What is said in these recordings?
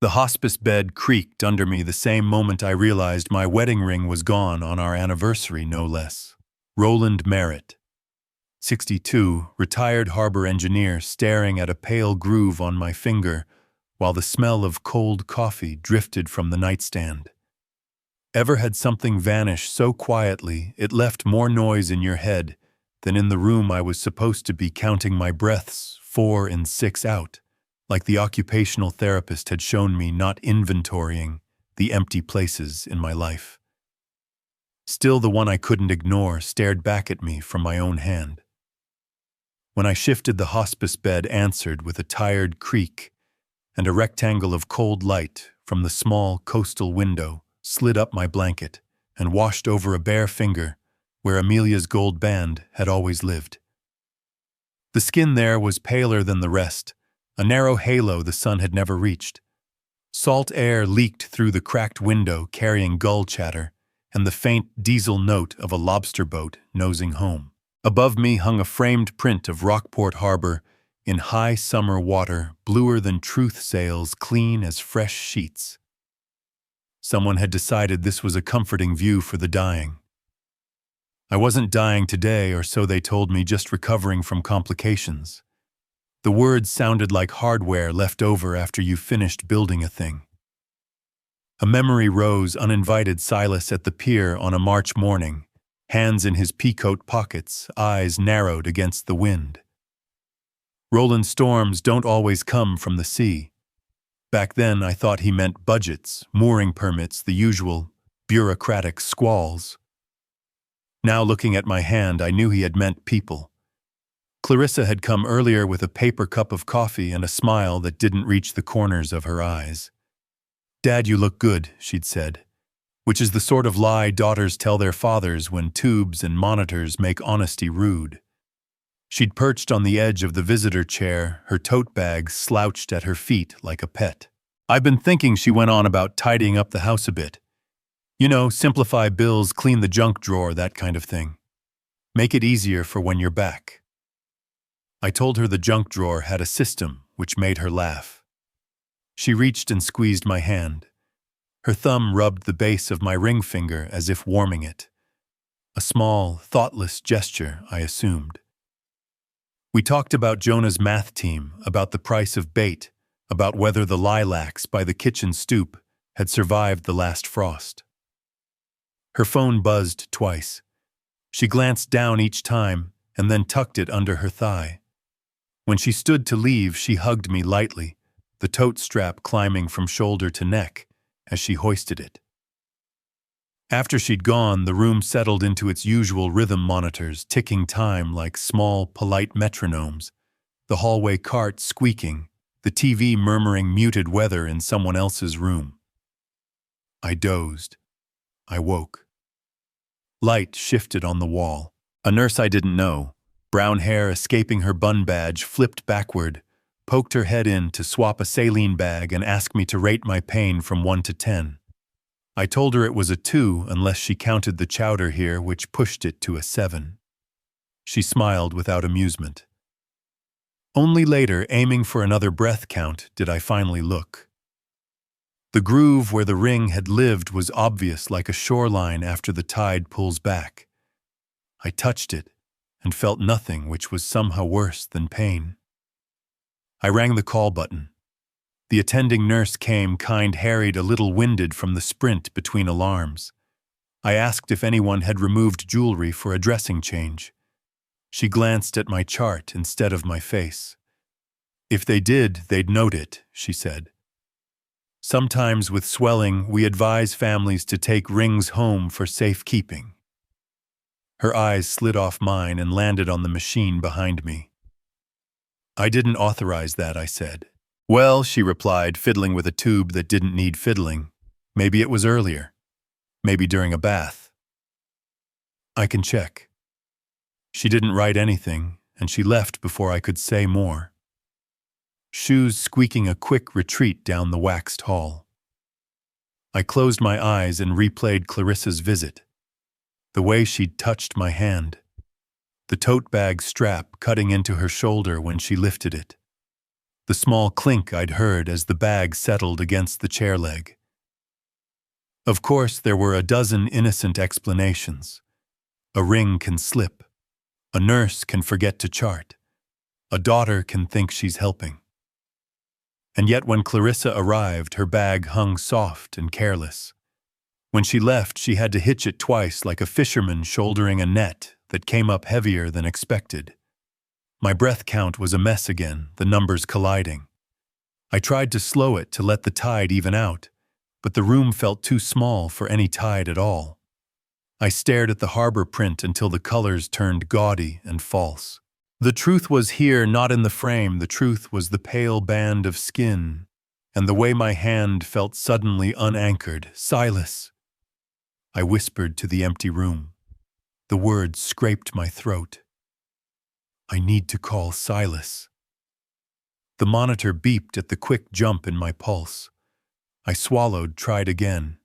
The hospice bed creaked under me the same moment I realized my wedding ring was gone on our anniversary, no less. Roland Merritt, 62, retired harbor engineer, staring at a pale groove on my finger while the smell of cold coffee drifted from the nightstand. Ever had something vanish so quietly it left more noise in your head than in the room I was supposed to be counting my breaths, 4 and 6 out, like the occupational therapist had shown me, not inventorying the empty places in my life. Still, the one I couldn't ignore stared back at me from my own hand. When I shifted, the hospice bed answered with a tired creak, and a rectangle of cold light from the small coastal window slid up my blanket and washed over a bare finger where Amelia's gold band had always lived. The skin there was paler than the rest, a narrow halo the sun had never reached. Salt air leaked through the cracked window, carrying gull chatter and the faint diesel note of a lobster boat nosing home. Above me hung a framed print of Rockport Harbor in high summer water, bluer than truth sails, clean as fresh sheets. Someone had decided this was a comforting view for the dying. I wasn't dying today, or so they told me, just recovering from complications. The words sounded like hardware left over after you finished building a thing. A memory rose uninvited. Silas at the pier on a March morning, hands in his peacoat pockets, eyes narrowed against the wind. Roland, storms don't always come from the sea. Back then I thought he meant budgets, mooring permits, the usual bureaucratic squalls. Now, looking at my hand, I knew he had meant people. Clarissa had come earlier with a paper cup of coffee and a smile that didn't reach the corners of her eyes. "Dad, you look good," she'd said, which is the sort of lie daughters tell their fathers when tubes and monitors make honesty rude. She'd perched on the edge of the visitor chair, her tote bag slouched at her feet like a pet. "I've been thinking," she went on, "about tidying up the house a bit. You know, simplify bills, clean the junk drawer, that kind of thing. Make it easier for when you're back." I told her the junk drawer had a system, which made her laugh. She reached and squeezed my hand. Her thumb rubbed the base of my ring finger as if warming it. A small, thoughtless gesture, I assumed. We talked about Jonah's math team, about the price of bait, about whether the lilacs by the kitchen stoop had survived the last frost. Her phone buzzed twice. She glanced down each time and then tucked it under her thigh. When she stood to leave, she hugged me lightly, the tote strap climbing from shoulder to neck as she hoisted it. After she'd gone, the room settled into its usual rhythm, monitors ticking time like small, polite metronomes, the hallway cart squeaking, the TV murmuring muted weather in someone else's room. I dozed. I woke. Light shifted on the wall. A nurse I didn't know, brown hair escaping her bun badge, flipped backward, poked her head in to swap a saline bag and asked me to rate my pain from 1 to 10. I told her it was a 2 unless she counted the chowder here, which pushed it to a 7. She smiled without amusement. Only later, aiming for another breath count, did I finally look. The groove where the ring had lived was obvious, like a shoreline after the tide pulls back. I touched it and felt nothing, which was somehow worse than pain. I rang the call button. The attending nurse came, kind-harried, a little winded from the sprint between alarms. I asked if anyone had removed jewelry for a dressing change. She glanced at my chart instead of my face. "If they did, they'd note it," she said. "Sometimes with swelling, we advise families to take rings home for safekeeping." Her eyes slid off mine and landed on the machine behind me. "I didn't authorize that," I said. "Well," she replied, fiddling with a tube that didn't need fiddling. "Maybe it was earlier. Maybe during a bath." "I can check." She didn't write anything, and she left before I could say more. Shoes squeaking a quick retreat down the waxed hall. I closed my eyes and replayed Clarissa's visit. The way she'd touched my hand. The tote bag strap cutting into her shoulder when she lifted it. the small clink I'd heard as the bag settled against the chair leg. Of course, there were a dozen innocent explanations. A ring can slip. A nurse can forget to chart. A daughter can think she's helping. And yet when Clarissa arrived, her bag hung soft and careless. When she left, she had to hitch it twice like a fisherman shouldering a net that came up heavier than expected. My breath count was a mess again, the numbers colliding. I tried to slow it to let the tide even out, but the room felt too small for any tide at all. I stared at the harbor print until the colors turned gaudy and false. The truth was here, not in the frame. The truth was the pale band of skin, and the way my hand felt suddenly unanchored. Silas! I whispered to the empty room. The words scraped my throat. I need to call Silas. The monitor beeped at the quick jump in my pulse. I swallowed, tried again.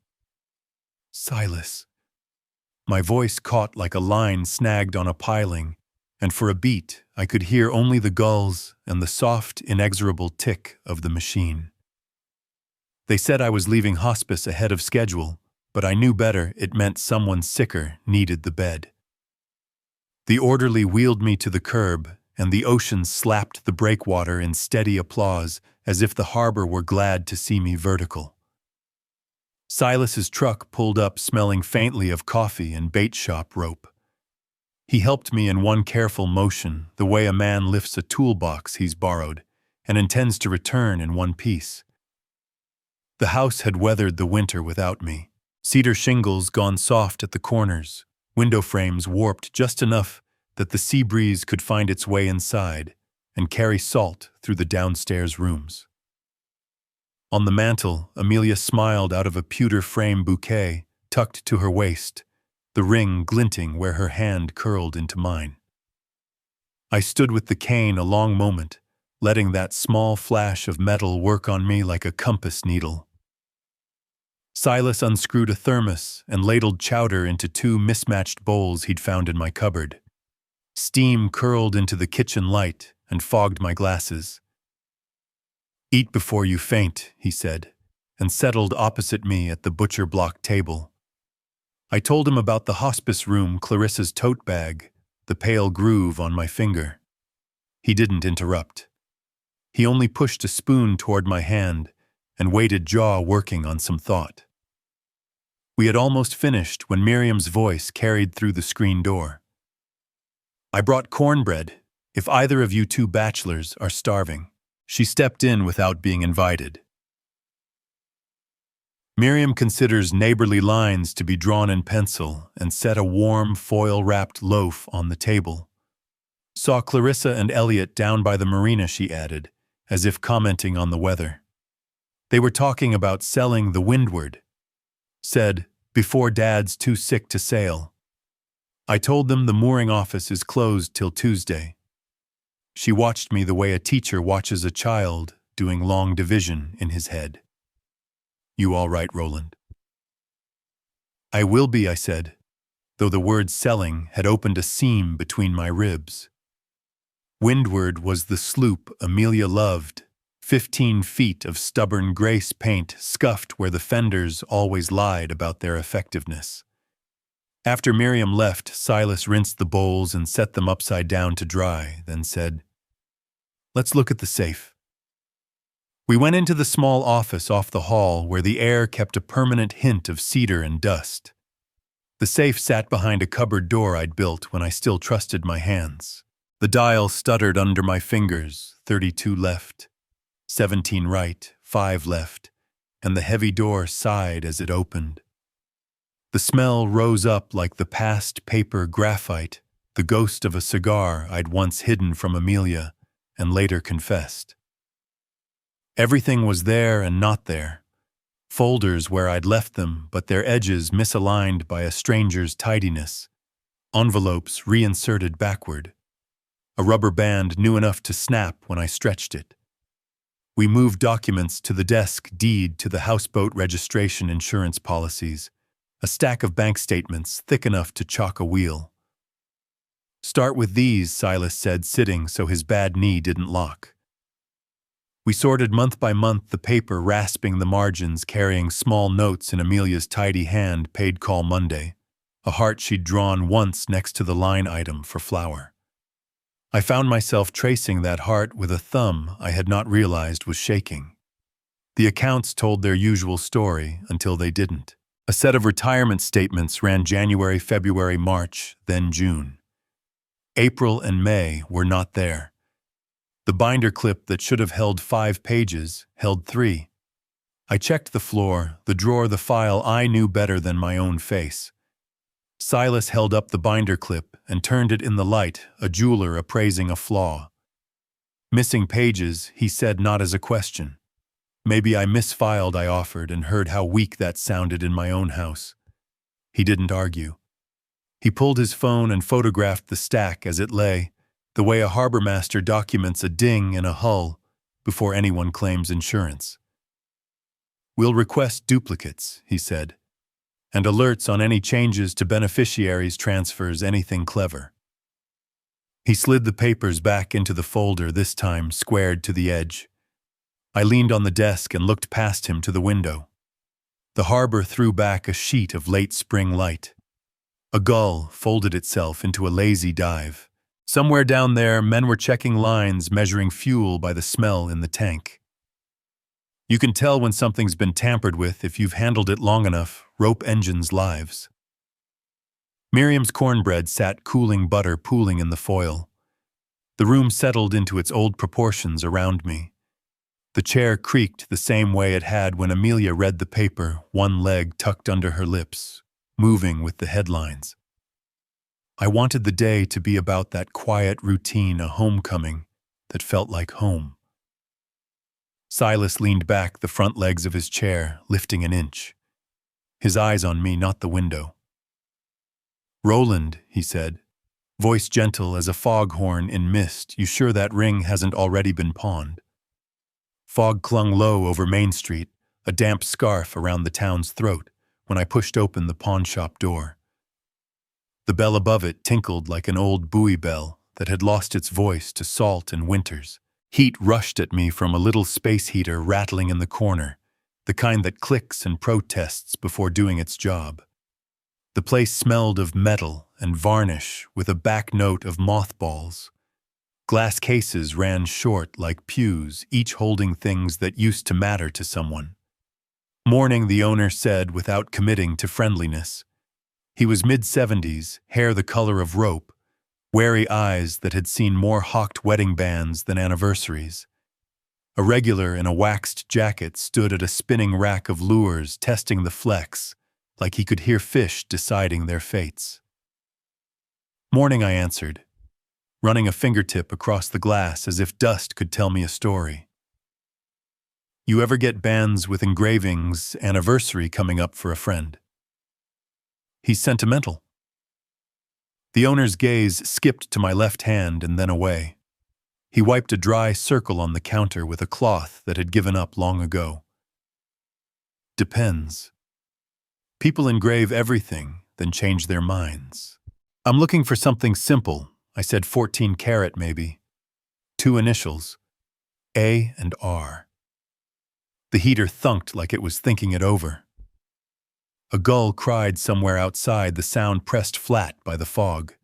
Silas. My voice caught like a line snagged on a piling, and for a beat I could hear only the gulls and the soft, inexorable tick of the machine. They said I was leaving hospice ahead of schedule, but I knew better. It meant someone sicker needed the bed. The orderly wheeled me to the curb, and the ocean slapped the breakwater in steady applause as if the harbor were glad to see me vertical. Silas's truck pulled up smelling faintly of coffee and bait shop rope. He helped me in one careful motion, the way a man lifts a toolbox he's borrowed and intends to return in one piece. The house had weathered the winter without me. Cedar shingles gone soft at the corners, window frames warped just enough that the sea breeze could find its way inside and carry salt through the downstairs rooms. On the mantel, Amelia smiled out of a pewter frame bouquet tucked to her waist, the ring glinting where her hand curled into mine. I stood with the cane a long moment, letting that small flash of metal work on me like a compass needle. Silas unscrewed a thermos and ladled chowder into two mismatched bowls he'd found in my cupboard. Steam curled into the kitchen light and fogged my glasses. "Eat before you faint," he said, and settled opposite me at the butcher block table. I told him about the hospice room, Clarissa's tote bag, the pale groove on my finger. He didn't interrupt. He only pushed a spoon toward my hand and waited, jaw working on some thought. We had almost finished when Miriam's voice carried through the screen door. "I brought cornbread, if either of you two bachelors are starving." She stepped in without being invited. Miriam considers neighborly lines to be drawn in pencil and set a warm, foil-wrapped loaf on the table. "Saw Clarissa and Elliot down by the marina," she added, as if commenting on the weather. "They were talking about selling the Windward. Said, before Dad's too sick to sail. I told them the mooring office is closed till Tuesday." She watched me the way a teacher watches a child doing long division in his head. "You all right, Roland?" "I will be," I said, though the word selling had opened a seam between my ribs. Windward was the sloop Amelia loved, 15 feet of stubborn grace paint scuffed where the fenders always lied about their effectiveness. After Miriam left, Silas rinsed the bowls and set them upside down to dry, then said, "Let's look at the safe." We went into the small office off the hall where the air kept a permanent hint of cedar and dust. The safe sat behind a cupboard door I'd built when I still trusted my hands. The dial stuttered under my fingers, 32 left, 17 right, 5 left, and the heavy door sighed as it opened. The smell rose up like the past paper graphite, the ghost of a cigar I'd once hidden from Amelia and later confessed. Everything was there and not there. Folders where I'd left them, but their edges misaligned by a stranger's tidiness. Envelopes reinserted backward. A rubber band new enough to snap when I stretched it. We moved documents to the desk, deed to the houseboat registration insurance policies, a stack of bank statements thick enough to chalk a wheel. "Start with these," Silas said, sitting so his bad knee didn't lock. We sorted month by month the paper, rasping the margins, carrying small notes in Amelia's tidy hand, paid call Monday, a heart she'd drawn once next to the line item for flour. I found myself tracing that heart with a thumb I had not realized was shaking. The accounts told their usual story until they didn't. A set of retirement statements ran January, February, March, then June. April and May were not there. The binder clip that should have held 5 pages held 3. I checked the floor, the drawer, the file. I knew better than my own face. Silas held up the binder clip and turned it in the light, a jeweler appraising a flaw. Missing pages, he said, not as a question. Maybe I misfiled, I offered, and heard how weak that sounded in my own house. He didn't argue. He pulled his phone and photographed the stack as it lay, the way a harbor master documents a ding in a hull before anyone claims insurance. "We'll request duplicates," he said, "and alerts on any changes to beneficiaries, transfers, anything clever." He slid the papers back into the folder, this time squared to the edge. I leaned on the desk and looked past him to the window. The harbor threw back a sheet of late spring light. A gull folded itself into a lazy dive. Somewhere down there, men were checking lines, measuring fuel by the smell in the tank. You can tell when something's been tampered with if you've handled it long enough. Rope engines' lives. Miriam's cornbread sat cooling, butter pooling in the foil. The room settled into its old proportions around me. The chair creaked the same way it had when Amelia read the paper, one leg tucked under her lips, moving with the headlines. I wanted the day to be about that quiet routine, a homecoming that felt like home. Silas leaned back the front legs of his chair, lifting an inch. His eyes on me, not the window. "Roland," he said, voice gentle as a foghorn in mist, "you sure that ring hasn't already been pawned?" Fog clung low over Main Street, a damp scarf around the town's throat, when I pushed open the pawnshop door. The bell above it tinkled like an old buoy bell that had lost its voice to salt and winters. Heat rushed at me from a little space heater rattling in the corner, the kind that clicks and protests before doing its job. The place smelled of metal and varnish with a back note of mothballs. Glass cases ran short like pews, each holding things that used to matter to someone. "Morning," the owner said without committing to friendliness. He was mid-70s, hair the color of rope, wary eyes that had seen more hawked wedding bands than anniversaries. A regular in a waxed jacket stood at a spinning rack of lures, testing the flex, like he could hear fish deciding their fates. "Morning," I answered, running a fingertip across the glass as if dust could tell me a story. "You ever get bands with engravings, anniversary coming up for a friend?" "He's sentimental." The owner's gaze skipped to my left hand and then away. He wiped a dry circle on the counter with a cloth that had given up long ago. "Depends. People engrave everything, then change their minds. I'm looking for something simple," I said, 14 karat maybe. 2 initials, A and R. The heater thunked like it was thinking it over. A gull cried somewhere outside, the sound pressed flat by the fog.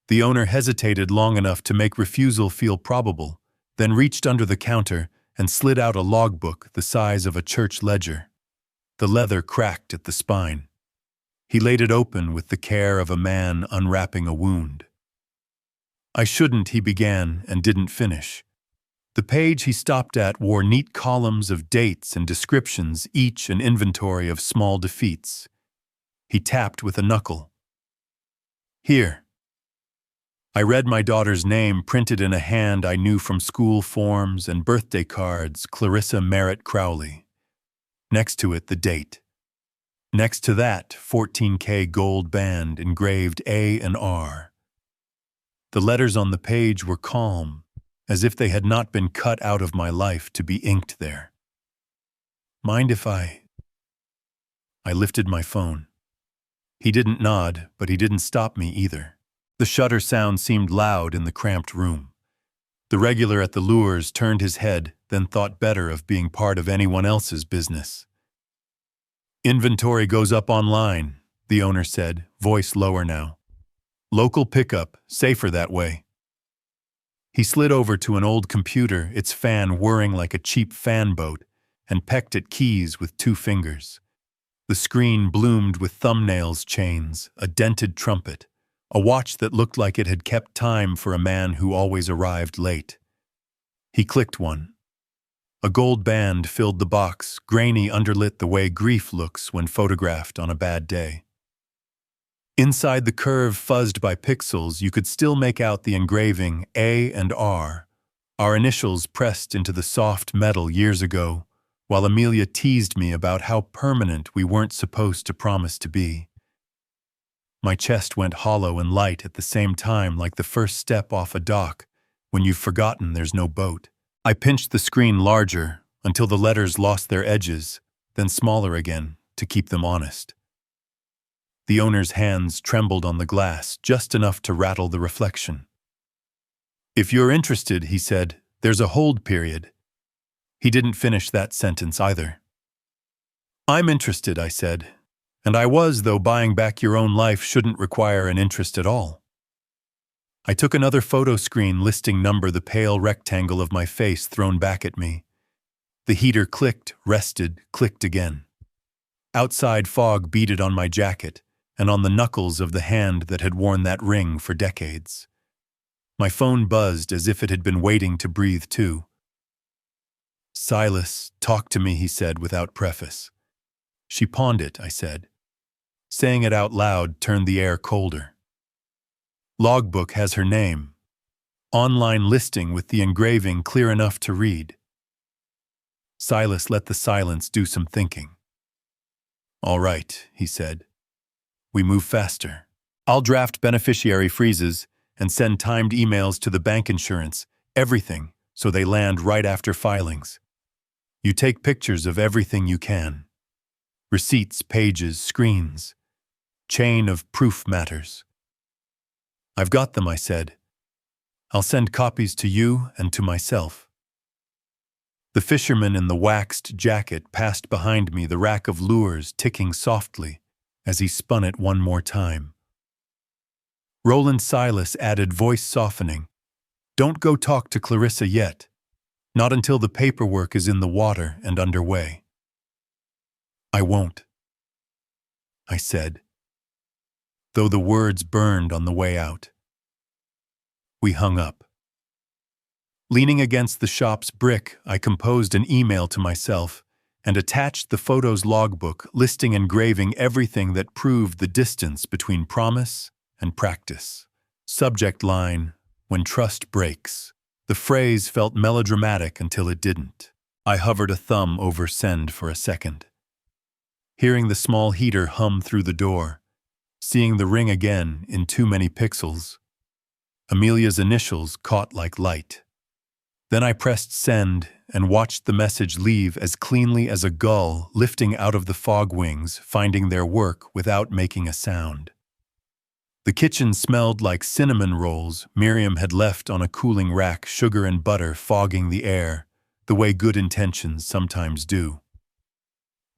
The owner hesitated long enough to make refusal feel probable, then reached under the counter and slid out a logbook the size of a church ledger. The leather cracked at the spine. He laid it open with the care of a man unwrapping a wound. "I shouldn't," he began and didn't finish. The page he stopped at wore neat columns of dates and descriptions, each an inventory of small defeats. He tapped with a knuckle. "Here." I read my daughter's name printed in a hand I knew from school forms and birthday cards, Clarissa Merritt Crowley. Next to it, the date. Next to that, 14K gold band engraved A and R. The letters on the page were calm, as if they had not been cut out of my life to be inked there. "Mind if I lifted my phone. He didn't nod, but he didn't stop me either. The shutter sound seemed loud in the cramped room. The regular at the lures turned his head, then thought better of being part of anyone else's business. Inventory goes up online, the owner said, voice lower now. Local pickup, safer that way. He slid over to an old computer, its fan whirring like a cheap fan boat, and pecked at keys with 2 fingers. The screen bloomed with thumbnails chains, a dented trumpet, a watch that looked like it had kept time for a man who always arrived late. He clicked one. A gold band filled the box, grainy underlit the way grief looks when photographed on a bad day. Inside the curve fuzzed by pixels, you could still make out the engraving A and R, our initials pressed into the soft metal years ago, while Amelia teased me about how permanent we weren't supposed to promise to be. My chest went hollow and light at the same time, like the first step off a dock when you've forgotten there's no boat. I pinched the screen larger until the letters lost their edges, then smaller again to keep them honest. The owner's hands trembled on the glass, just enough to rattle the reflection. If you're interested, he said, there's a hold period. He didn't finish that sentence either. I'm interested, I said. And I was, though buying back your own life shouldn't require an interest at all. I took another photo screen listing number, the pale rectangle of my face thrown back at me. The heater clicked, rested, clicked again. Outside fog beaded on my jacket and on the knuckles of the hand that had worn that ring for decades. My phone buzzed as if it had been waiting to breathe too. Silas, talk to me, he said without preface. She pawned it, I said. Saying it out loud turned the air colder. Logbook has her name. Online listing with the engraving clear enough to read. Silas let the silence do some thinking. All right, he said. We move faster. I'll draft beneficiary freezes and send timed emails to the bank insurance, everything, so they land right after filings. You take pictures of everything you can. Receipts, pages, screens. Chain of proof matters. I've got them, I said. I'll send copies to you and to myself. The fisherman in the waxed jacket passed behind me, the rack of lures ticking softly as he spun it one more time. Roland Silas added, voice softening, don't go talk to Clarissa yet. Not until the paperwork is in the water and underway. I won't, I said, though the words burned on the way out. We hung up. Leaning against the shop's brick, I composed an email to myself and attached the photo's logbook listing engraving everything that proved the distance between promise and practice. Subject line, when trust breaks. The phrase felt melodramatic until it didn't. I hovered a thumb over send for a second. Hearing the small heater hum through the door, seeing the ring again in too many pixels. Amelia's initials caught like light. Then I pressed send and watched the message leave as cleanly as a gull lifting out of the fog wings, finding their work without making a sound. The kitchen smelled like cinnamon rolls Miriam had left on a cooling rack, sugar and butter fogging the air, the way good intentions sometimes do.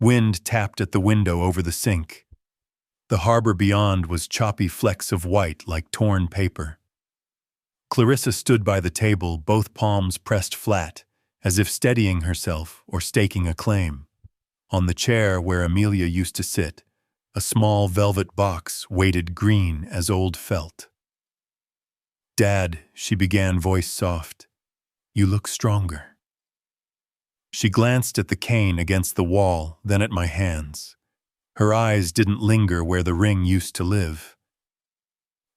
Wind tapped at the window over the sink. The harbor beyond was choppy flecks of white like torn paper. Clarissa stood by the table, both palms pressed flat, as if steadying herself or staking a claim. On the chair where Amelia used to sit, a small velvet box weighted green as old felt. Dad, she began, voice soft, you look stronger. She glanced at the cane against the wall, then at my hands. Her eyes didn't linger where the ring used to live.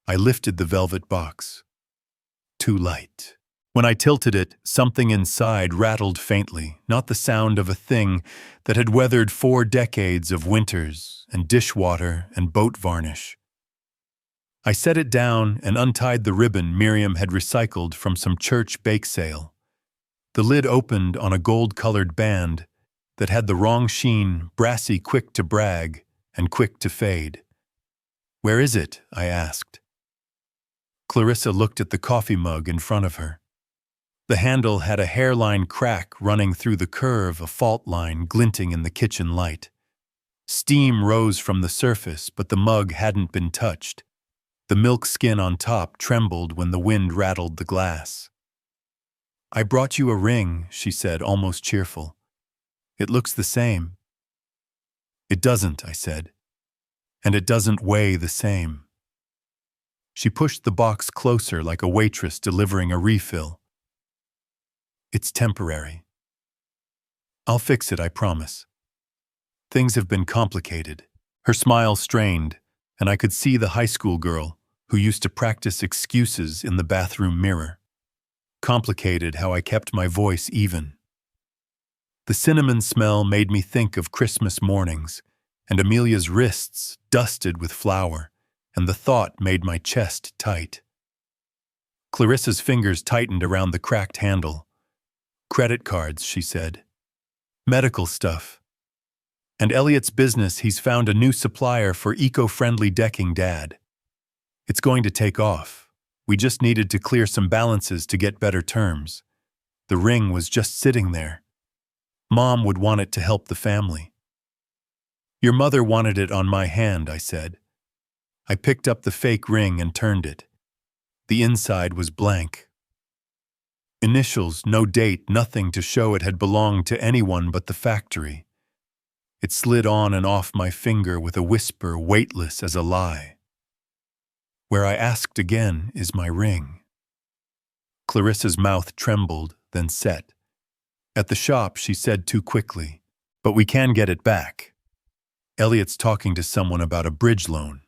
I lifted the velvet box. Too light. When I tilted it, something inside rattled faintly, not the sound of a thing that had weathered 4 decades of winters and dishwater and boat varnish. I set it down and untied the ribbon Miriam had recycled from some church bake sale. The lid opened on a gold-colored band that had the wrong sheen, brassy, quick to brag and quick to fade. Where is it? I asked. Clarissa looked at the coffee mug in front of her. The handle had a hairline crack running through the curve, a fault line glinting in the kitchen light. Steam rose from the surface, but the mug hadn't been touched. The milk skin on top trembled when the wind rattled the glass. "I brought you a ring," she said, almost cheerful. "It looks the same." "It doesn't," I said. "And it doesn't weigh the same." She pushed the box closer like a waitress delivering a refill. "It's temporary. I'll fix it, I promise. Things have been complicated." Her smile strained, and I could see the high school girl who used to practice excuses in the bathroom mirror. Complicated how I kept my voice even. The cinnamon smell made me think of Christmas mornings, and Amelia's wrists dusted with flour, and the thought made my chest tight. Clarissa's fingers tightened around the cracked handle. "Credit cards," she said. "Medical stuff. And Elliot's business, he's found a new supplier for eco-friendly decking, Dad. It's going to take off. We just needed to clear some balances to get better terms. The ring was just sitting there. Mom would want it to help the family." "Your mother wanted it on my hand," I said. I picked up the fake ring and turned it. The inside was blank. Initials, no date, nothing to show it had belonged to anyone but the factory. It slid on and off my finger with a whisper weightless as a lie. Where I asked again, "Is my ring?" Clarissa's mouth trembled, then set. "At the shop," she said too quickly, "but we can get it back. Elliot's talking to someone about a bridge loan."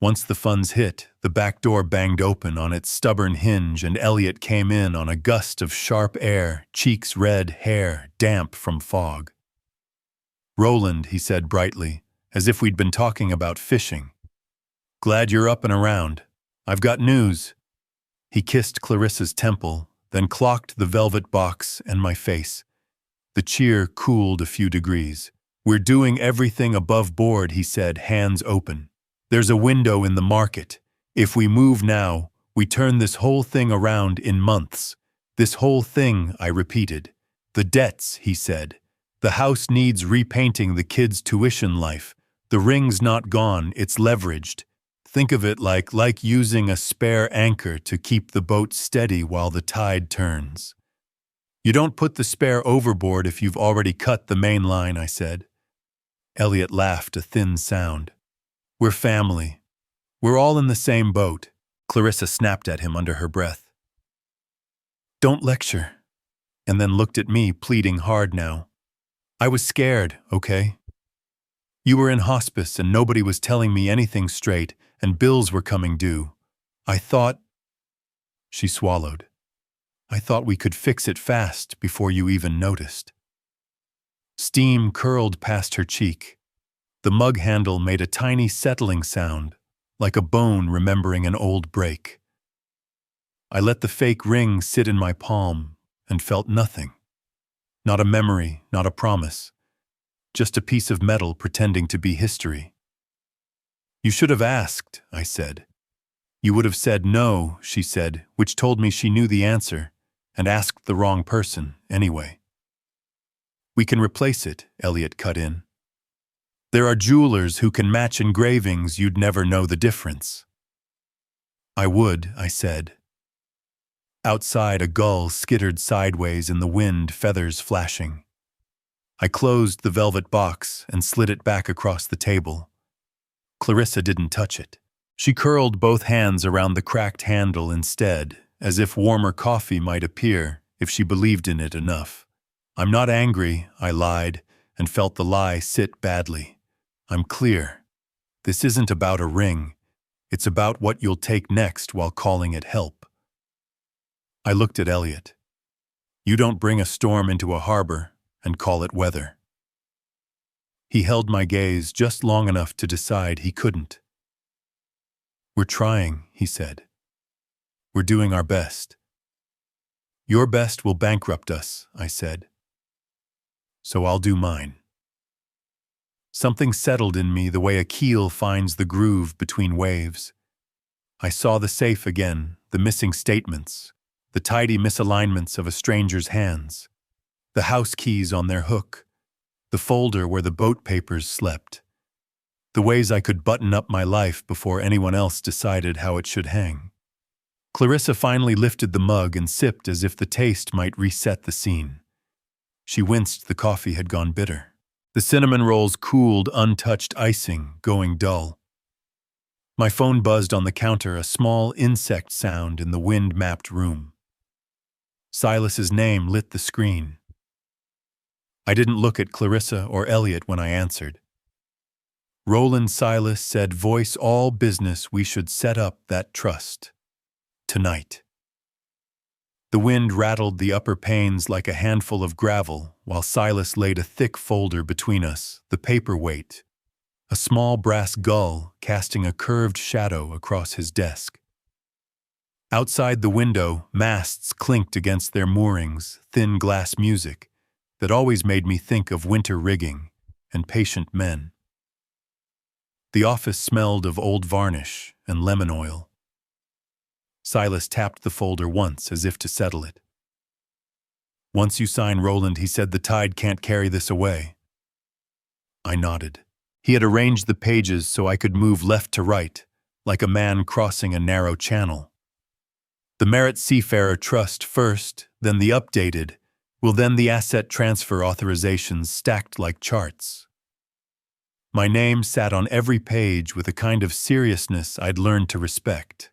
Once the funds hit, the back door banged open on its stubborn hinge and Elliot came in on a gust of sharp air, cheeks red, hair damp from fog. "Roland," he said brightly, as if we'd been talking about fishing. "Glad you're up and around. I've got news." He kissed Clarissa's temple, then clocked the velvet box and my face. The cheer cooled a few degrees. "We're doing everything above board," he said, hands open. "There's a window in the market. If we move now, we turn this whole thing around in months." "This whole thing," I repeated. "The debts," he said. "The house needs repainting, the kids' tuition life. The ring's not gone, it's leveraged. Think of it like using a spare anchor to keep the boat steady while the tide turns. You don't put the spare overboard if you've already cut the main line," I said. Elliot laughed, a thin sound. "We're family. We're all in the same boat." Clarissa snapped at him under her breath. "Don't lecture," and then looked at me, pleading hard now. "I was scared, okay? You were in hospice and nobody was telling me anything straight, and bills were coming due. I thought—" She swallowed. "I thought we could fix it fast before you even noticed." Steam curled past her cheek. The mug handle made a tiny settling sound, like a bone remembering an old break. I let the fake ring sit in my palm and felt nothing. Not a memory, not a promise. Just a piece of metal pretending to be history. "You should have asked," I said. "You would have said no," she said, which told me she knew the answer, and asked the wrong person anyway. "We can replace it," Elliot cut in. "There are jewelers who can match engravings, you'd never know the difference." "I would," I said. Outside, a gull skittered sideways in the wind, feathers flashing. I closed the velvet box and slid it back across the table. Clarissa didn't touch it. She curled both hands around the cracked handle instead, as if warmer coffee might appear if she believed in it enough. "I'm not angry," I lied, and felt the lie sit badly. "I'm clear. This isn't about a ring. It's about what you'll take next while calling it help." I looked at Elliot. "You don't bring a storm into a harbor and call it weather." He held my gaze just long enough to decide he couldn't. "We're trying," he said. "We're doing our best." "Your best will bankrupt us," I said. "So I'll do mine." Something settled in me the way a keel finds the groove between waves. I saw the safe again, the missing statements, the tidy misalignments of a stranger's hands, the house keys on their hook, the folder where the boat papers slept, the ways I could button up my life before anyone else decided how it should hang. Clarissa finally lifted the mug and sipped as if the taste might reset the scene. She winced the coffee had gone bitter. The cinnamon rolls cooled, untouched icing, going dull. My phone buzzed on the counter, a small insect sound in the wind-mapped room. Silas's name lit the screen. I didn't look at Clarissa or Elliot when I answered. Roland Silas said, "Voice all business, we should set up that trust. Tonight." The wind rattled the upper panes like a handful of gravel, while Silas laid a thick folder between us, the paperweight, a small brass gull casting a curved shadow across his desk. Outside the window, masts clinked against their moorings, thin glass music that always made me think of winter rigging and patient men. The office smelled of old varnish and lemon oil. Silas tapped the folder once as if to settle it. "Once you sign, Roland," he said, "the tide can't carry this away." I nodded. He had arranged the pages so I could move left to right, like a man crossing a narrow channel. The Merit Seafarer Trust first, then the updated, then the asset transfer authorizations stacked like charts. My name sat on every page with a kind of seriousness I'd learned to respect.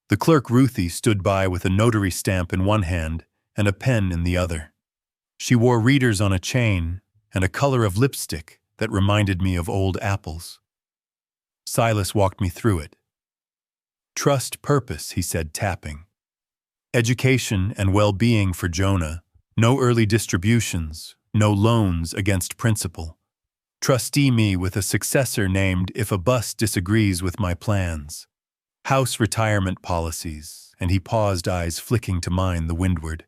The clerk Ruthie stood by with a notary stamp in one hand and a pen in the other. She wore readers on a chain and a color of lipstick that reminded me of old apples. Silas walked me through it. "Trust purpose," he said, tapping. "Education and well-being for Jonah. No early distributions, no loans against principal. Trustee me with a successor named if a bus disagrees with my plans. House retirement policies," and he paused, eyes flicking to mine the windward.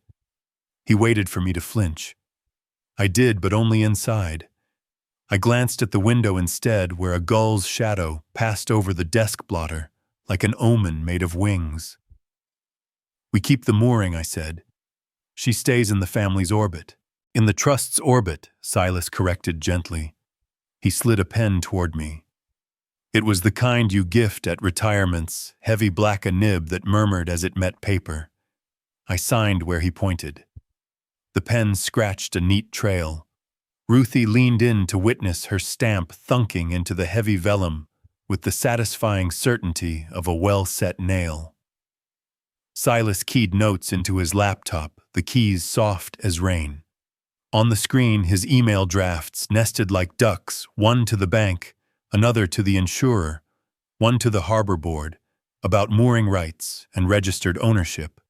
He waited for me to flinch. I did, but only inside. I glanced at the window instead, where a gull's shadow passed over the desk blotter like an omen made of wings. "We keep the mooring," I said. "She stays in the family's orbit." "In the trust's orbit," Silas corrected gently. He slid a pen toward me. It was the kind you gift at retirements, heavy black a nib that murmured as it met paper. I signed where he pointed. The pen scratched a neat trail. Ruthie leaned in to witness her stamp thunking into the heavy vellum with the satisfying certainty of a well-set nail. Silas keyed notes into his laptop, the keys soft as rain. On the screen, his email drafts nested like ducks, one to the bank, another to the insurer, one to the harbor board, about mooring rights and registered ownership.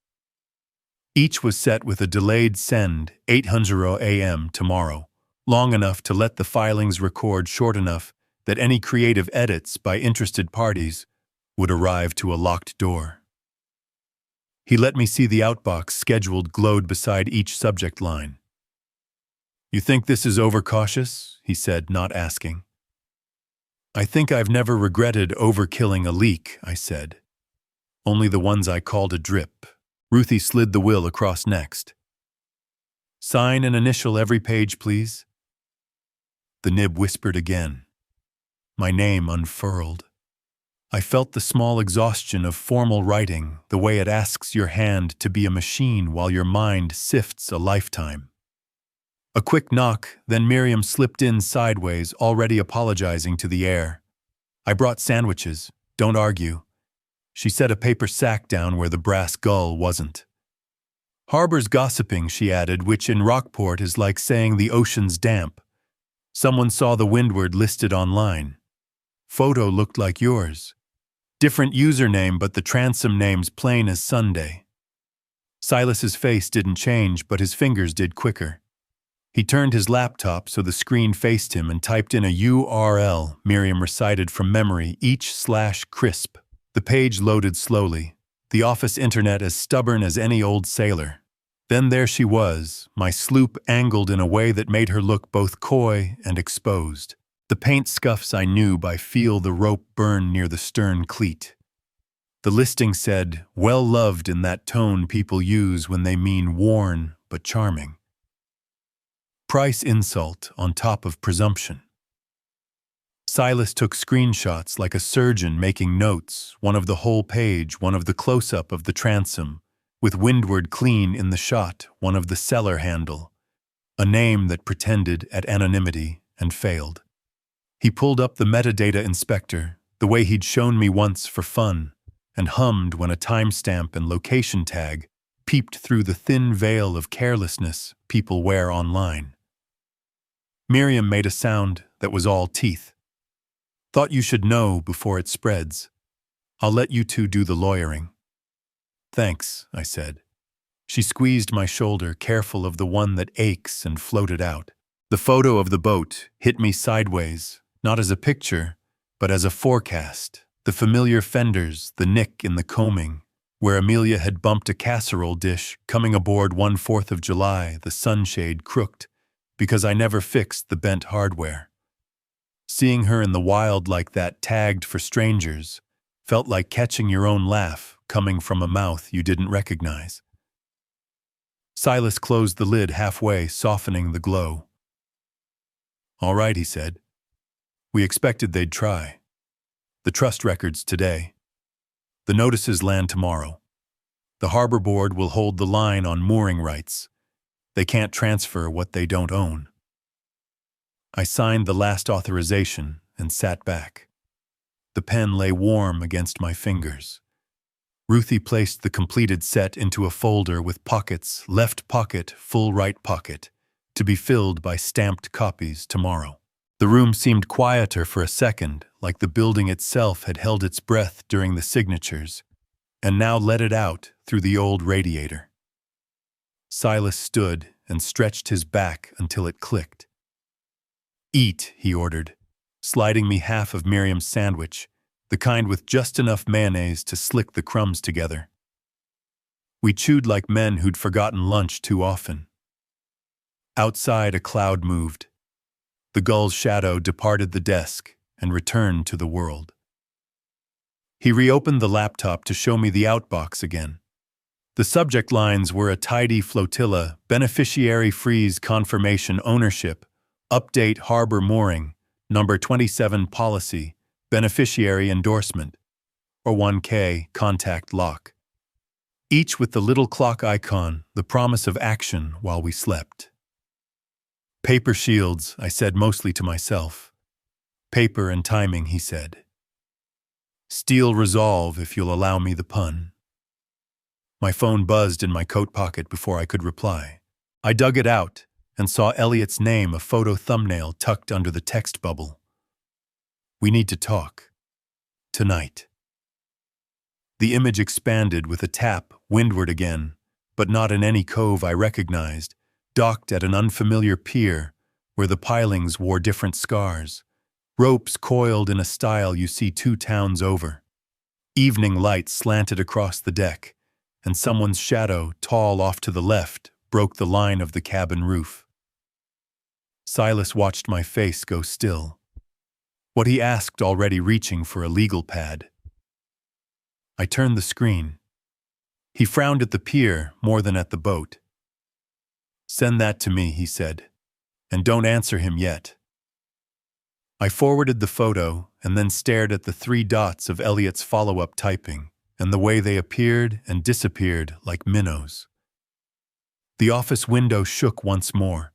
Each was set with a delayed send, 8:00 a.m. tomorrow, long enough to let the filings record, short enough that any creative edits by interested parties would arrive to a locked door. He let me see the outbox scheduled glowed beside each subject line. "You think this is overcautious?" he said, not asking. "I think I've never regretted overkilling a leak," I said. "Only the ones I called a drip." Ruthie slid the will across next. "Sign and initial every page, please." The nib whispered again. My name unfurled. I felt the small exhaustion of formal writing, the way it asks your hand to be a machine while your mind sifts a lifetime. A quick knock, then Miriam slipped in sideways, already apologizing to the air. "I brought sandwiches. Don't argue." She set a paper sack down where the brass gull wasn't. "Harbor's gossiping," she added, "which in Rockport is like saying the ocean's damp. Someone saw the windward listed online. Photo looked like yours. Different username, but the transom name's plain as Sunday." Silas's face didn't change, but his fingers did quicker. He turned his laptop so the screen faced him and typed in a URL Miriam recited from memory, each /crisp. The page loaded slowly, the office internet as stubborn as any old sailor. Then there she was, my sloop angled in a way that made her look both coy and exposed. The paint scuffs I knew by feel the rope burn near the stern cleat. The listing said, "Well loved," in that tone people use when they mean worn but charming. Price insult on top of presumption. Silas took screenshots like a surgeon making notes, one of the whole page, one of the close-up of the transom, with windward clean in the shot, one of the seller handle, a name that pretended at anonymity and failed. He pulled up the metadata inspector, the way he'd shown me once for fun, and hummed when a timestamp and location tag peeped through the thin veil of carelessness people wear online. Miriam made a sound that was all teeth. "Thought you should know before it spreads. I'll let you two do the lawyering." "Thanks," I said. She squeezed my shoulder, careful of the one that aches, and floated out. The photo of the boat hit me sideways, not as a picture, but as a forecast. The familiar fenders, the nick in the combing, where Amelia had bumped a casserole dish coming aboard 1/4 of July, the sunshade crooked, because I never fixed the bent hardware. Seeing her in the wild like that, tagged for strangers, felt like catching your own laugh coming from a mouth you didn't recognize. Silas closed the lid halfway, softening the glow. "All right," he said. "We expected they'd try. The trust records today. The notices land tomorrow. The harbor board will hold the line on mooring rights. They can't transfer what they don't own." I signed the last authorization and sat back. The pen lay warm against my fingers. Ruthie placed the completed set into a folder with pockets, left pocket, full right pocket, to be filled by stamped copies tomorrow. The room seemed quieter for a second, like the building itself had held its breath during the signatures, and now let it out through the old radiator. Silas stood and stretched his back until it clicked. "Eat," he ordered, sliding me half of Miriam's sandwich, the kind with just enough mayonnaise to slick the crumbs together. We chewed like men who'd forgotten lunch too often. Outside, a cloud moved. The gull's shadow departed the desk and returned to the world. He reopened the laptop to show me the outbox again. The subject lines were a tidy flotilla, beneficiary freeze confirmation ownership, update harbor mooring, number 27 policy, beneficiary endorsement, or 1K contact lock. Each with the little clock icon, the promise of action while we slept. "Paper shields," I said mostly to myself. "Paper and timing," he said. "Steel resolve, if you'll allow me the pun." My phone buzzed in my coat pocket before I could reply. I dug it out and saw Elliot's name, a photo thumbnail tucked under the text bubble. "We need to talk. Tonight." The image expanded with a tap, windward again, but not in any cove I recognized, docked at an unfamiliar pier where the pilings wore different scars, ropes coiled in a style you see 2 towns over. Evening light slanted across the deck, and someone's shadow, tall off to the left, broke the line of the cabin roof. Silas watched my face go still. What he asked already reaching for a legal pad. I turned the screen. He frowned at the pier more than at the boat. "Send that to me," he said, "and don't answer him yet." I forwarded the photo and then stared at the 3 dots of Elliot's follow-up typing and the way they appeared and disappeared like minnows. The office window shook once more.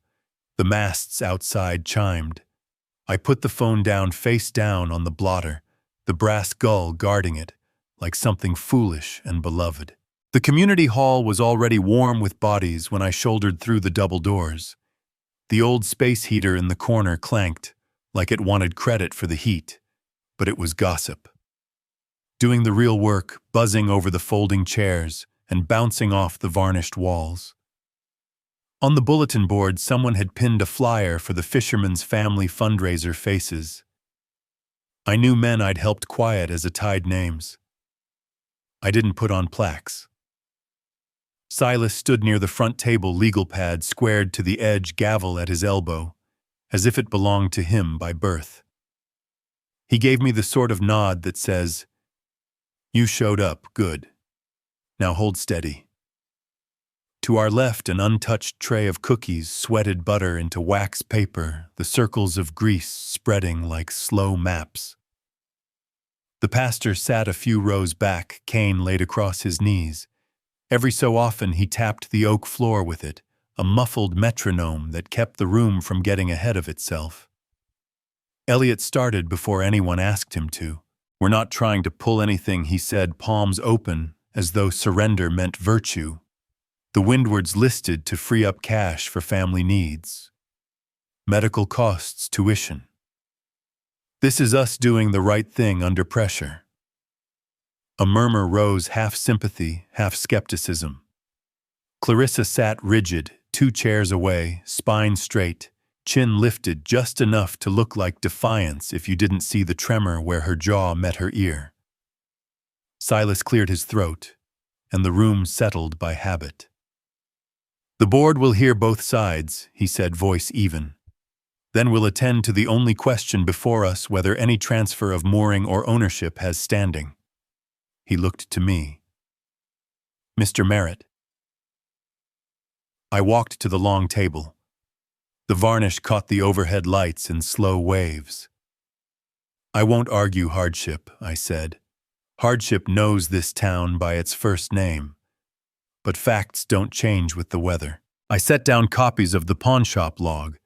The masts outside chimed. I put the phone down face down on the blotter, the brass gull guarding it, like something foolish and beloved. The community hall was already warm with bodies when I shouldered through the double doors. The old space heater in the corner clanked, like it wanted credit for the heat, but it was gossip. Doing the real work, buzzing over the folding chairs and bouncing off the varnished walls. On the bulletin board, someone had pinned a flyer for the Fisherman's Family fundraiser faces. I knew men I'd helped quiet as tied names. I didn't put on plaques. Silas stood near the front table, legal pad squared to the edge, gavel at his elbow, as if it belonged to him by birth. He gave me the sort of nod that says, You showed up, good. Now hold steady. To our left, an untouched tray of cookies sweated butter into wax paper, the circles of grease spreading like slow maps. The pastor sat a few rows back, cane laid across his knees. Every so often he tapped the oak floor with it, a muffled metronome that kept the room from getting ahead of itself. Elliot started before anyone asked him to. We're not trying to pull anything, he said, palms open, as though surrender meant virtue. The Windwards listed to free up cash for family needs. Medical costs, tuition. This is us doing the right thing under pressure. A murmur rose, half sympathy, half skepticism. Clarissa sat rigid, 2 chairs away, spine straight, chin lifted just enough to look like defiance if you didn't see the tremor where her jaw met her ear. Silas cleared his throat, and the room settled by habit. The board will hear both sides, he said, voice even. Then we'll attend to the only question before us, whether any transfer of mooring or ownership has standing. He looked to me. Mr. Merritt. I walked to the long table. The varnish caught the overhead lights in slow waves. I won't argue hardship, I said. Hardship knows this town by its first name. But facts don't change with the weather. I set down copies of the pawnshop log,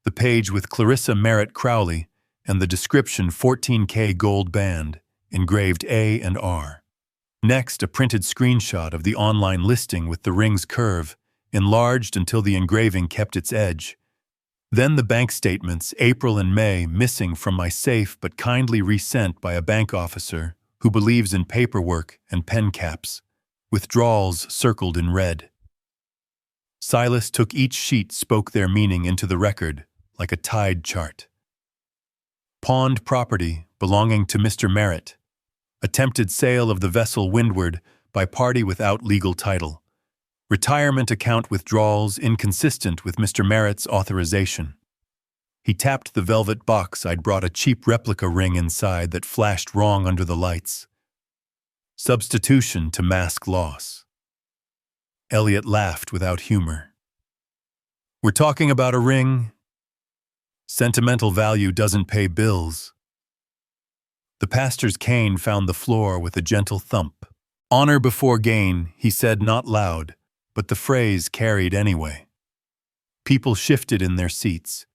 the page with Clarissa Merritt Crowley and the description 14K gold band, engraved A and R. Next, a printed screenshot of the online listing with the ring's curve, enlarged until the engraving kept its edge. Then the bank statements, April and May, missing from my safe but kindly resent by a bank officer who believes in paperwork and pen caps. Withdrawals circled in red. Silas took each sheet, spoke their meaning into the record, like a tide chart. Pawned property belonging to Mr. Merritt. Attempted sale of the vessel Windward by party without legal title. Retirement account withdrawals inconsistent with Mr. Merritt's authorization. He tapped the velvet box. I'd brought a cheap replica ring inside that flashed wrong under the lights. Substitution to mask loss. Elliot laughed without humor. We're talking about a ring. Sentimental value doesn't pay bills. The pastor's cane found the floor with a gentle thump. Honor before gain, he said, not loud, but the phrase carried anyway. People shifted in their seats.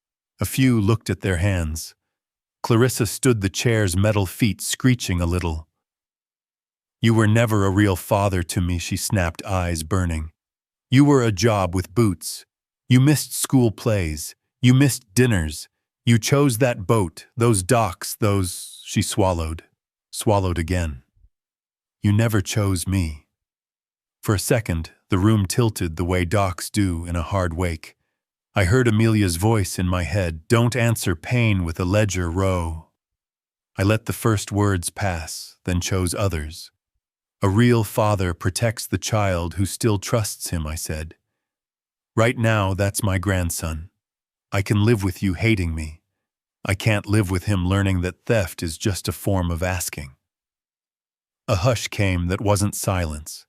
A few looked at their hands. Clarissa stood the chair's metal feet screeching a little. You were never a real father to me, she snapped, eyes burning. You were a job with boots. You missed school plays. You missed dinners. You chose that boat, those docks, those... She swallowed again. You never chose me. For a second, the room tilted the way docks do in a hard wake. I heard Amelia's voice in my head, don't answer pain with a ledger row. I let the first words pass, then chose others. A real father protects the child who still trusts him, I said. Right now, that's my grandson. I can live with you hating me. I can't live with him learning that theft is just a form of asking. A hush came that wasn't silence.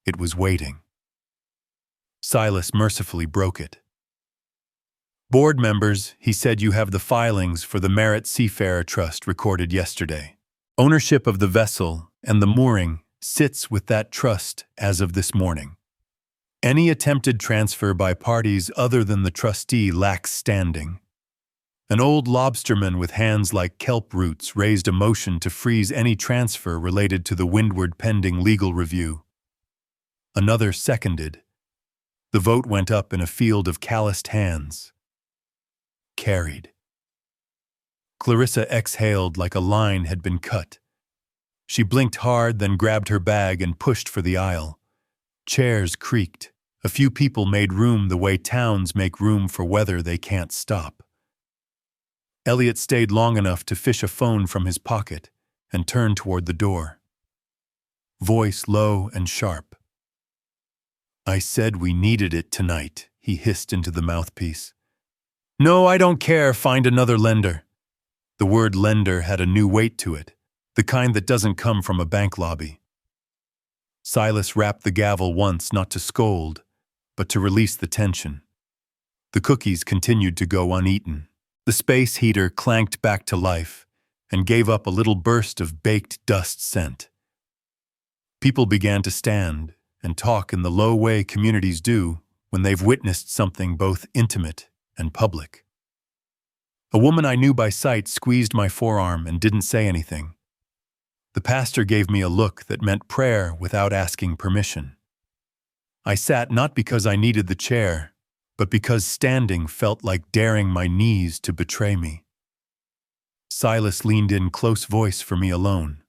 It was waiting. Silas mercifully broke it. Board members, he said, you have the filings for the Merritt Seafarer Trust recorded yesterday. Ownership of the vessel and the mooring sits with that trust as of this morning. Any attempted transfer by parties other than the trustee lacks standing. An old lobsterman with hands like kelp roots raised a motion to freeze any transfer related to the Windward pending legal review. Another seconded. The vote went up in a field of calloused hands. Carried. Clarissa exhaled like a line had been cut. She blinked hard, then grabbed her bag and pushed for the aisle. Chairs creaked. A few people made room the way towns make room for weather they can't stop. Elliot stayed long enough to fish a phone from his pocket and turn toward the door. Voice low and sharp. I said we needed it tonight, he hissed into the mouthpiece. No, I don't care, find another lender. The word lender had a new weight to it. the kind that doesn't come from a bank lobby. Silas rapped the gavel once not to scold, but to release the tension. The cookies continued to go uneaten. The space heater clanked back to life and gave up a little burst of baked dust scent. People began to stand and talk in the low way communities do when they've witnessed something both intimate and public. A woman I knew by sight squeezed my forearm and didn't say anything. The pastor gave me a look that meant prayer without asking permission. I sat not because I needed the chair, but because standing felt like daring my knees to betray me. Silas leaned in close voice for me alone.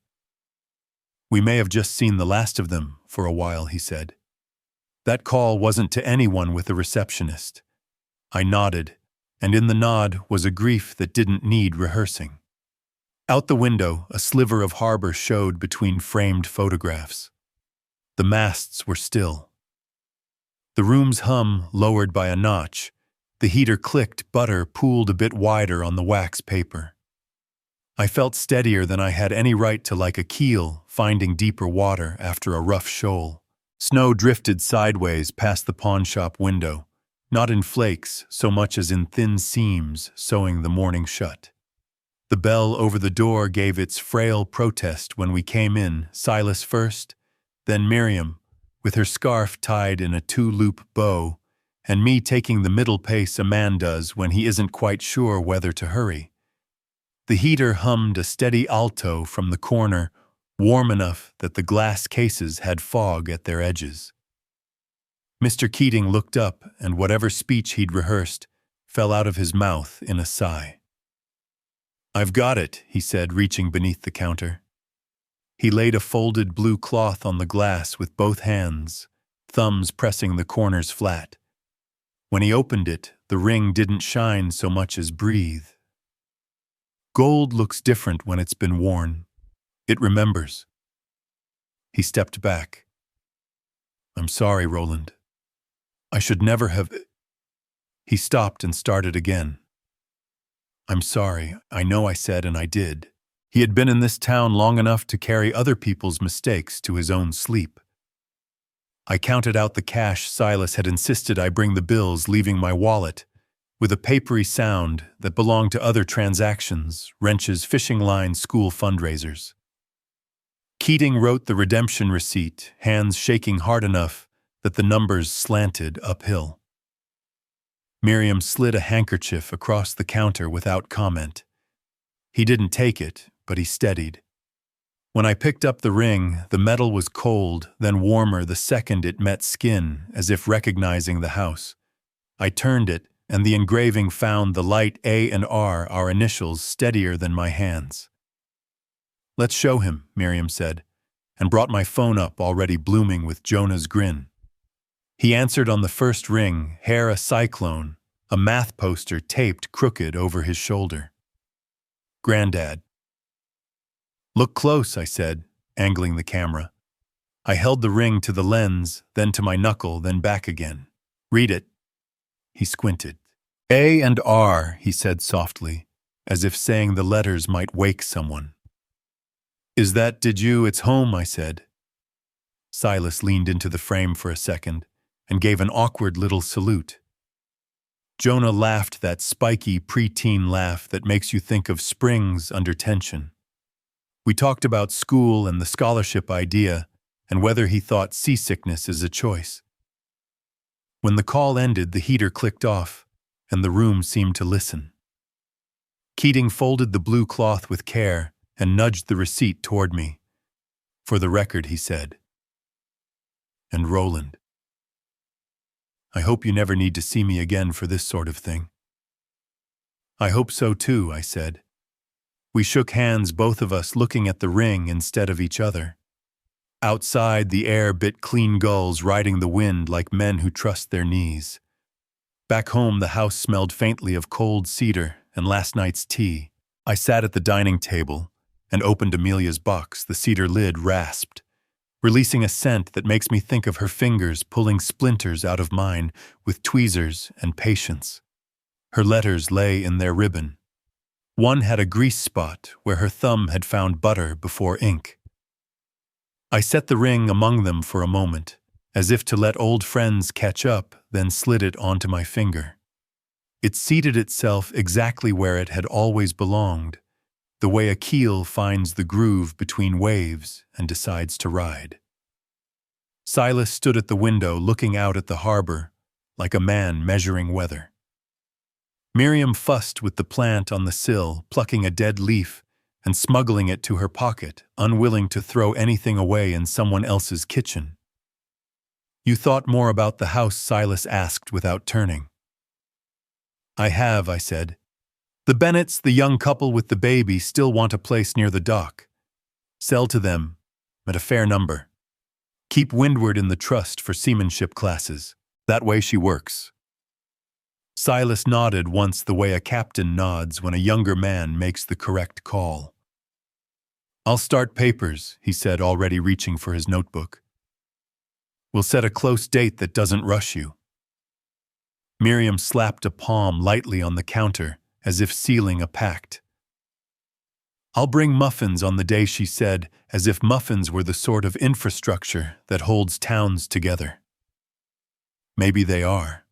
"We may have just seen the last of them for a while," he said. That call wasn't to anyone with a receptionist. I nodded, and in the nod was a grief that didn't need rehearsing. Out the window, a sliver of harbor showed between framed photographs. The masts were still. The room's hum lowered by a notch. The heater clicked, butter pooled a bit wider on the wax paper. I felt steadier than I had any right to, like a keel finding deeper water after a rough shoal. Snow drifted sideways past the pawnshop window, not in flakes so much as in thin seams sewing the morning shut. The bell over the door gave its frail protest when we came in, Silas first, then Miriam, with her scarf tied in a two-loop bow, and me taking the middle pace a man does when he isn't quite sure whether to hurry. The heater hummed a steady alto from the corner, warm enough that the glass cases had fog at their edges. Mr. Keating looked up, and whatever speech he'd rehearsed fell out of his mouth in a sigh. "I've got it," he said, reaching beneath the counter. He laid a folded blue cloth on the glass with both hands, thumbs pressing the corners flat. When he opened it, the ring didn't shine so much as breathe. Gold looks different when it's been worn. It remembers. He stepped back. "I'm sorry, Roland. I should never have—" He stopped and started again. "I'm sorry, I know I said and I did." He had been in this town long enough to carry other people's mistakes to his own sleep. I counted out the cash Silas had insisted I bring the bills, leaving my wallet, with a papery sound that belonged to other transactions, wrenches, fishing lines, school fundraisers. Keating wrote the redemption receipt, hands shaking hard enough that the numbers slanted uphill. Miriam slid a handkerchief across the counter without comment. He didn't take it, but he steadied. When I picked up the ring, the metal was cold, then warmer the second it met skin, as if recognizing the house. I turned it, and the engraving found the light A and R, our initials, steadier than my hands. "Let's show him," Miriam said, and brought my phone up, already blooming with Jonah's grin. He answered on the first ring, hair a cyclone, a math poster taped crooked over his shoulder. "Granddad." "Look close," I said, angling the camera. I held the ring to the lens, then to my knuckle, then back again. "Read it." He squinted. "A and R," he said softly, as if saying the letters might wake someone. "Is that, did you, it's home," I said. Silas leaned into the frame for a second and gave an awkward little salute. Jonah laughed that spiky preteen laugh that makes you think of springs under tension. We talked about school and the scholarship idea and whether he thought seasickness is a choice. When the call ended, the heater clicked off, and the room seemed to listen. Keating folded the blue cloth with care and nudged the receipt toward me. "For the record," he said. "And Roland, I hope you never need to see me again for this sort of thing." "I hope so too," I said. We shook hands, both of us looking at the ring instead of each other. Outside, the air bit clean gulls riding the wind like men who trust their knees. Back home, the house smelled faintly of cold cedar and last night's tea. I sat at the dining table and opened Amelia's box. The cedar lid rasped, releasing a scent that makes me think of her fingers pulling splinters out of mine with tweezers and patience. Her letters lay in their ribbon. One had a grease spot where her thumb had found butter before ink. I set the ring among them for a moment, as if to let old friends catch up, then slid it onto my finger. It seated itself exactly where it had always belonged, the way a keel finds the groove between waves and decides to ride. Silas stood at the window looking out at the harbor, like a man measuring weather. Miriam fussed with the plant on the sill, plucking a dead leaf and smuggling it to her pocket, unwilling to throw anything away in someone else's kitchen. "You thought more about the house?" Silas asked without turning. "I have," I said. "The Bennetts, the young couple with the baby, still want a place near the dock. Sell to them, at a fair number. Keep Windward in the trust for seamanship classes. That way she works." Silas nodded once the way a captain nods when a younger man makes the correct call. "I'll start papers," he said, already reaching for his notebook. "We'll set a close date that doesn't rush you." Miriam slapped a palm lightly on the counter, as if sealing a pact. "I'll bring muffins on the day," she said, as if muffins were the sort of infrastructure that holds towns together. Maybe they are.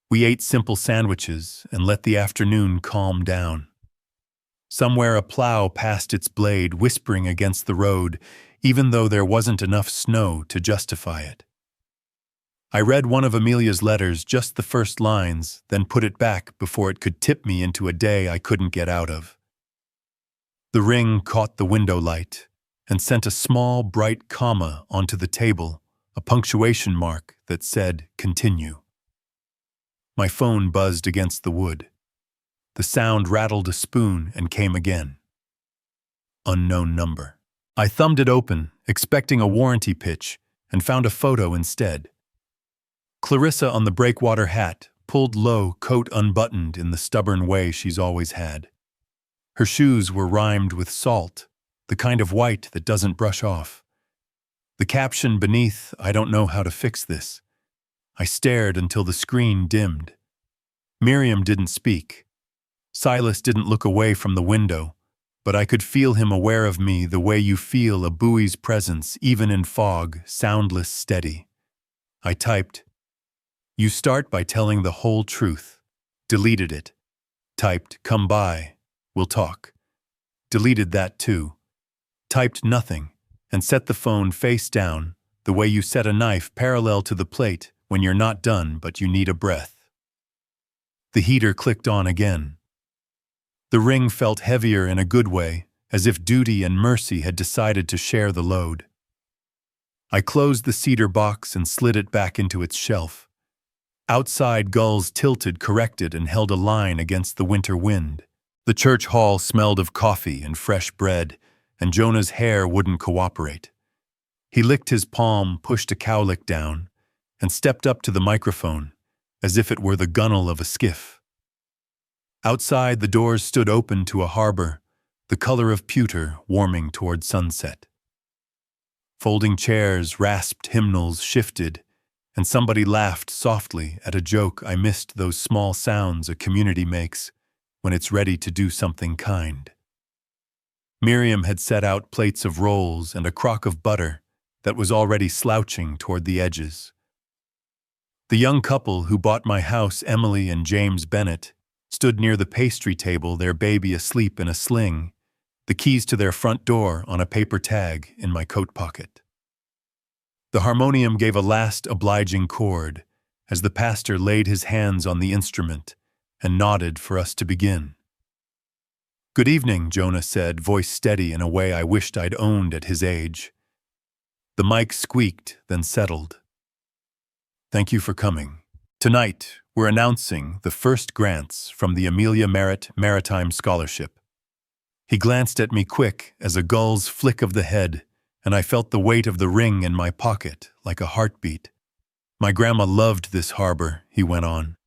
We ate simple sandwiches and let the afternoon calm down. Somewhere a plow passed its blade, whispering against the road, even though there wasn't enough snow to justify it. I read one of Amelia's letters, just the first lines, then put it back before it could tip me into a day I couldn't get out of. The ring caught the window light and sent a small, bright comma onto the table, a punctuation mark that said, "Continue." My phone buzzed against the wood. The sound rattled a spoon and came again. Unknown number. I thumbed it open, expecting a warranty pitch, and found a photo instead. Clarissa on the breakwater hat, pulled low, coat unbuttoned in the stubborn way she's always had. Her shoes were rimed with salt, the kind of white that doesn't brush off. The caption beneath, "I don't know how to fix this." I stared until the screen dimmed. Miriam didn't speak. Silas didn't look away from the window, but I could feel him aware of me the way you feel a buoy's presence, even in fog, soundless, steady. I typed, "You start by telling the whole truth." Deleted it. Typed, "Come by, we'll talk." Deleted that too. Typed nothing, and set the phone face down, the way you set a knife parallel to the plate when you're not done but you need a breath. The heater clicked on again. The ring felt heavier in a good way, as if duty and mercy had decided to share the load. I closed the cedar box and slid it back into its shelf. Outside, gulls tilted, corrected, and held a line against the winter wind. The church hall smelled of coffee and fresh bread, and Jonah's hair wouldn't cooperate. He licked his palm, pushed a cowlick down, and stepped up to the microphone, as if it were the gunwale of a skiff. Outside, the doors stood open to a harbor, the color of pewter warming toward sunset. Folding chairs, rasped hymnals shifted, and somebody laughed softly at a joke. I missed those small sounds a community makes when it's ready to do something kind. Miriam had set out plates of rolls and a crock of butter that was already slouching toward the edges. The young couple who bought my house, Emily and James Bennett, stood near the pastry table, their baby asleep in a sling, the keys to their front door on a paper tag in my coat pocket. The harmonium gave a last obliging chord as the pastor laid his hands on the instrument and nodded for us to begin. "Good evening," Jonah said, voice steady in a way I wished I'd owned at his age. The mic squeaked, then settled. "Thank you for coming. Tonight, we're announcing the first grants from the Amelia Merritt Maritime Scholarship." He glanced at me quick as a gull's flick of the head, and I felt the weight of the ring in my pocket like a heartbeat. "My grandma loved this harbor," he went on.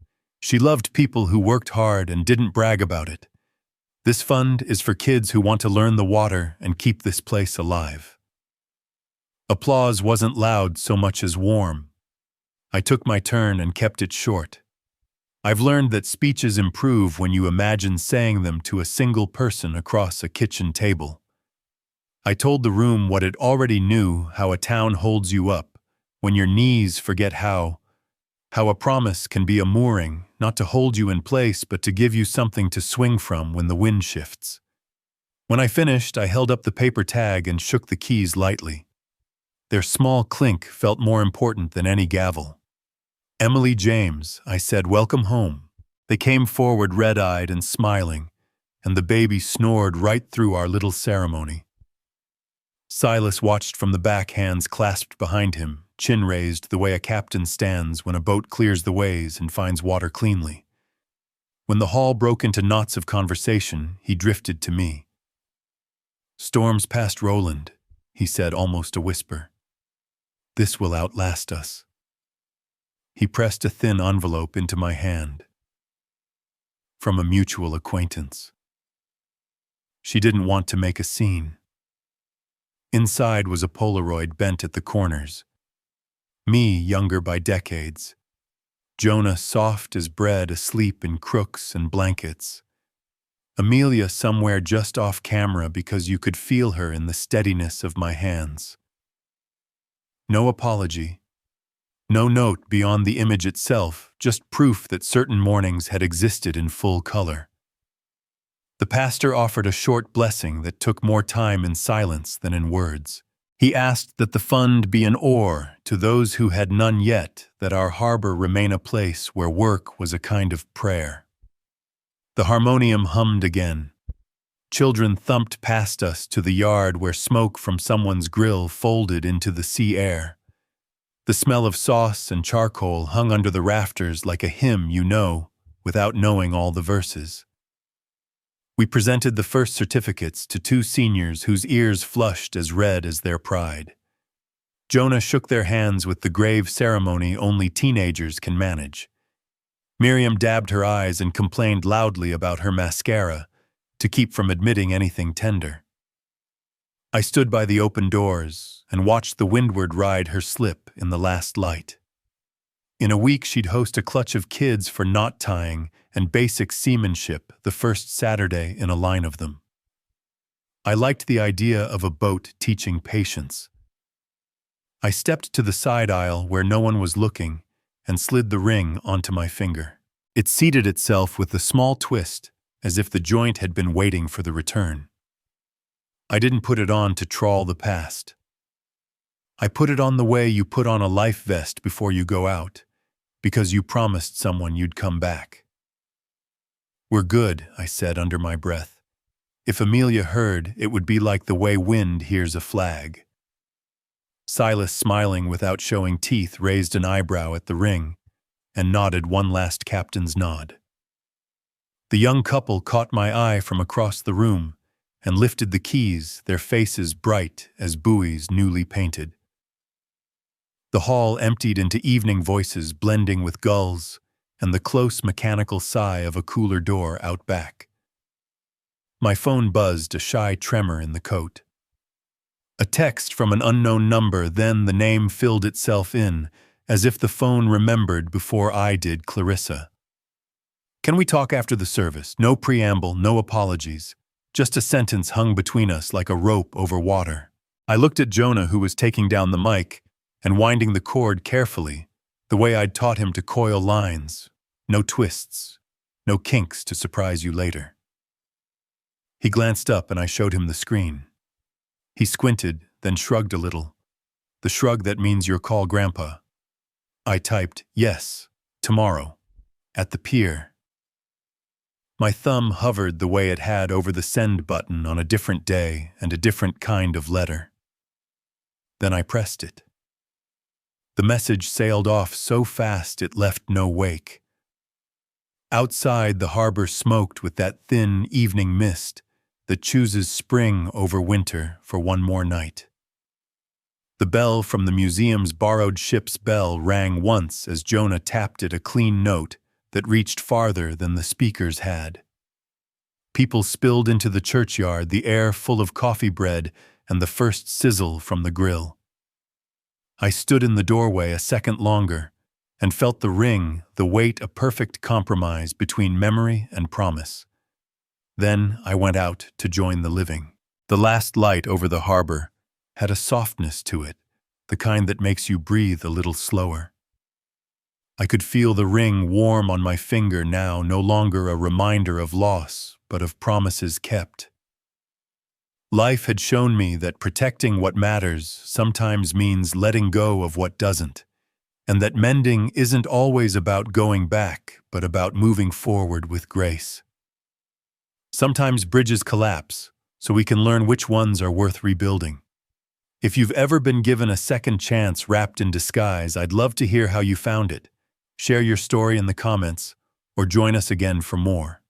"She loved people who worked hard and didn't brag about it. This fund is for kids who want to learn the water and keep this place alive." Applause wasn't loud so much as warm. I took my turn and kept it short. I've learned that speeches improve when you imagine saying them to a single person across a kitchen table. I told the room what it already knew: how a town holds you up when your knees forget how a promise can be a mooring, not to hold you in place but to give you something to swing from when the wind shifts. When I finished, I held up the paper tag and shook the keys lightly. Their small clink felt more important than any gavel. "Emily James," I said, "welcome home." They came forward red-eyed and smiling, and the baby snored right through our little ceremony. Silas watched from the back, hands clasped behind him, chin raised the way a captain stands when a boat clears the ways and finds water cleanly. When the hall broke into knots of conversation, he drifted to me. "Storms past Roland," he said, almost a whisper. "This will outlast us." He pressed a thin envelope into my hand. From a mutual acquaintance. She didn't want to make a scene. Inside was a Polaroid bent at the corners. Me, younger by decades. Jonah, soft as bread, asleep in crooks and blankets. Amelia somewhere just off camera because you could feel her in the steadiness of my hands. No apology. No note beyond the image itself, just proof that certain mornings had existed in full color. The pastor offered a short blessing that took more time in silence than in words. He asked that the fund be an oar to those who had none yet, that our harbor remain a place where work was a kind of prayer. The harmonium hummed again. Children thumped past us to the yard where smoke from someone's grill folded into the sea air. The smell of sauce and charcoal hung under the rafters like a hymn you know, without knowing all the verses. We presented the first certificates to two seniors whose ears flushed as red as their pride. Jonah shook their hands with the grave ceremony only teenagers can manage. Miriam dabbed her eyes and complained loudly about her mascara, to keep from admitting anything tender. I stood by the open doors and watched the windward ride her slip in the last light. In a week she'd host a clutch of kids for knot tying and basic seamanship, the first Saturday in a line of them. I liked the idea of a boat teaching patience. I stepped to the side aisle where no one was looking and slid the ring onto my finger. It seated itself with a small twist, as if the joint had been waiting for the return. I didn't put it on to trawl the past. I put it on the way you put on a life vest before you go out, because you promised someone you'd come back. "We're good," I said under my breath. If Amelia heard, it would be like the way wind hears a flag. Silas, smiling without showing teeth, raised an eyebrow at the ring and nodded one last captain's nod. The young couple caught my eye from across the room and lifted the keys, their faces bright as buoys newly painted. The hall emptied into evening voices blending with gulls and the close mechanical sigh of a cooler door out back. My phone buzzed, a shy tremor in the coat. A text from an unknown number, then the name filled itself in, as if the phone remembered before I did. "Clarissa. Can we talk after the service? No preamble, no apologies. Just a sentence hung between us like a rope over water." I looked at Jonah, who was taking down the mic and winding the cord carefully, the way I'd taught him to coil lines. No twists, no kinks to surprise you later. He glanced up and I showed him the screen. He squinted, then shrugged a little. The shrug that means you'll call Grandpa. I typed, "Yes, tomorrow, at the pier." My thumb hovered the way it had over the send button on a different day and a different kind of letter. Then I pressed it. The message sailed off so fast it left no wake. Outside, the harbor smoked with that thin evening mist that chooses spring over winter for one more night. The bell from the museum's borrowed ship's bell rang once as Jonah tapped it, a clean note that reached farther than the speakers had. People spilled into the churchyard, the air full of coffee bread and the first sizzle from the grill. I stood in the doorway a second longer, and felt the ring, the weight, a perfect compromise between memory and promise. Then I went out to join the living. The last light over the harbor had a softness to it, the kind that makes you breathe a little slower. I could feel the ring warm on my finger now, no longer a reminder of loss, but of promises kept. Life had shown me that protecting what matters sometimes means letting go of what doesn't, and that mending isn't always about going back, but about moving forward with grace. Sometimes bridges collapse, so we can learn which ones are worth rebuilding. If you've ever been given a second chance wrapped in disguise, I'd love to hear how you found it. Share your story in the comments, or join us again for more.